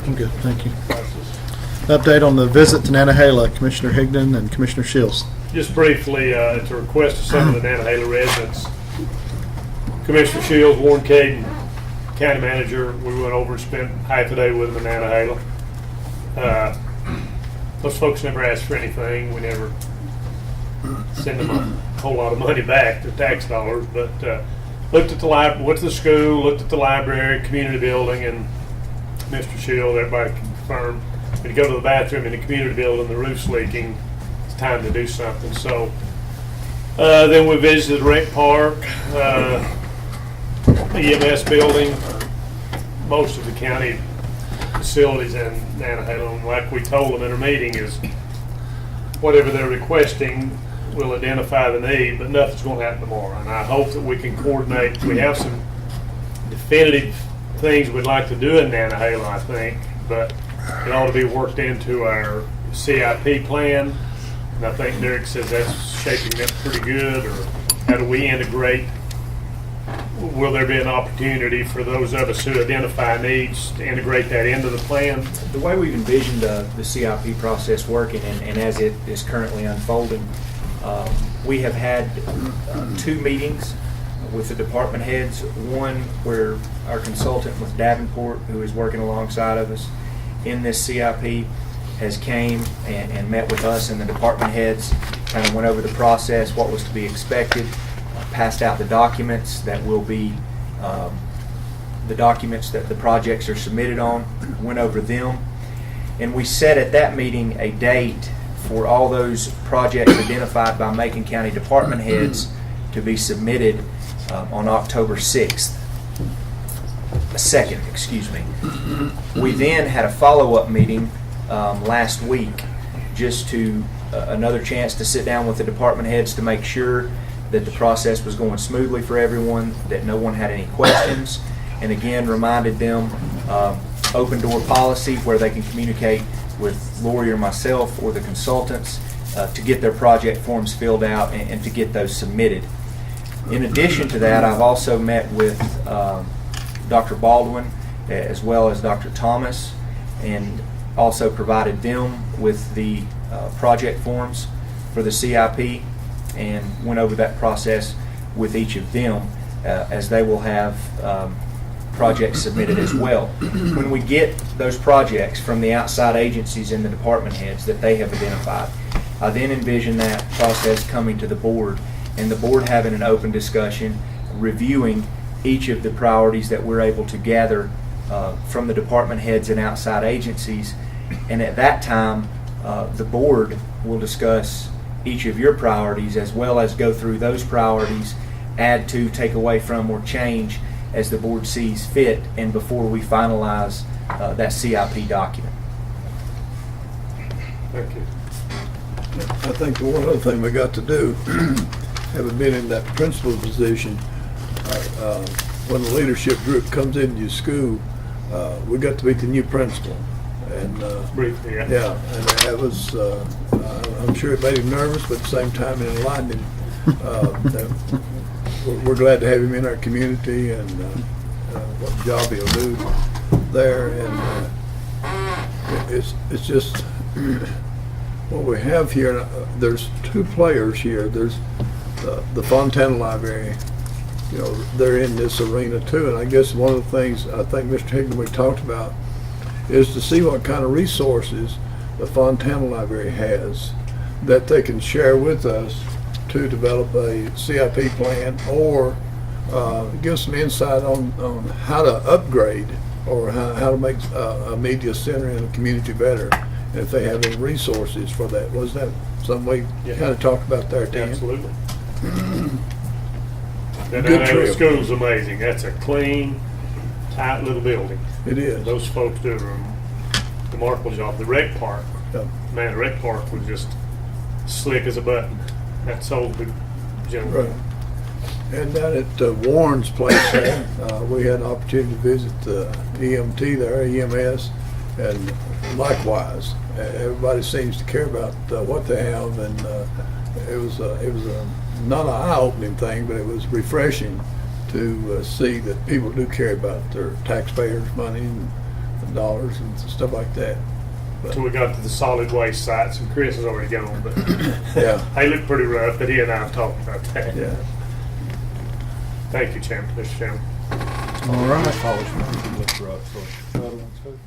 I'm good, thank you. prices. Update on the visit to Nantahala, Commissioner Higdon and Commissioner Shields. Just briefly, at the request of some of the Nantahala residents, Commissioner Shields, Warren Caden, County Manager, we went over and spent half a day with them in Nantahala. Those folks never asked for anything. We never send them a whole lot of money back, their tax dollars, but looked at the library, went to the school, looked at the library, community building, and Mr. Shield, everybody confirmed, when you go to the bathroom in the community building, the roof's leaking, it's time to do something. So then we visited Rec Park, EMS building, most of the county facilities in Nantahala. And like we told them in our meeting is whatever they're requesting, we'll identify the need, but nothing's going to happen tomorrow. And I hope that we can coordinate. We have some definitive things we'd like to do in Nantahala, I think, but it ought to be worked into our CIP plan. And I think Derek says that's shaping up pretty good. Or how do we integrate? Will there be an opportunity for those of us who identify needs to integrate that into the plan? The way we've envisioned the CIP process working, and as it is currently unfolding, we have had 2 meetings with the department heads. One where our consultant with Davenport, who is working alongside of us in this CIP, has came and met with us and the department heads, kind of went over the process, what was to be expected, passed out the documents that will be the documents that the projects are submitted on, went over them, and we set at that meeting a date for all those projects identified by Macon County department heads to be submitted on October 2nd. We then had a follow-up meeting last week, just to another chance to sit down with the department heads to make sure that the process was going smoothly for everyone, that no one had any questions, and again reminded them open door policy where they can communicate with Lori or myself or the consultants to get their project forms filled out and to get those submitted. In addition to that, I've also met with Dr. Baldwin as well as Dr. Thomas, and also provided them with the project forms for the CIP, and went over that process with each of them as they will have projects submitted as well. When we get those projects from the outside agencies and the department heads that they have identified, I then envision that process coming to the board, and the board having an open discussion, reviewing each of the priorities that we're able to gather from the department heads and outside agencies. And at that time, the board will discuss each of your priorities, as well as go through those priorities, add to, take away from, or change as the board sees fit, and before we finalize that CIP document. Thank you. I think the one other thing we got to do, having been in that principal position, when the leadership group comes into your school, we got to meet the new principal. And Briefly, yeah. yeah, and that was, I'm sure it made him nervous, but at the same time it enlightened him. We're glad to have him in our community, and what job he'll do there. And it's just what we have here. There's 2 players here. There's the Fontana Library. You know, they're in this arena too. And I guess one of the things I think Mr. Higdon we talked about is to see what kind of resources the Fontana Library has that they can share with us to develop a CIP plan, or give some insight on how to upgrade, or how to make a media center in a community better, and if they have any resources for that. Was that something we kind of talked about there, Dan? Absolutely. Good That trip. school's amazing. That's a clean, tight little building. It is. Those folks do a remarkable job. The rec park, Yeah. man, the rec park was just slick as a button. That sold the general. Right. And down at Warren's place there, we had an opportunity to visit the EMT there, EMS, and likewise, everybody seems to care about what they have, and it was not an eye-opening thing, but it was refreshing to see that people do care about their taxpayers' money, and dollars and stuff like that. Until we got to the solid waste sites, and Chris has already gone, but Yeah, they look pretty rough, but he and I have talked about that. yeah. Thank you, Chairman, Mr. Chairman. All right. Polish one, you can look right for.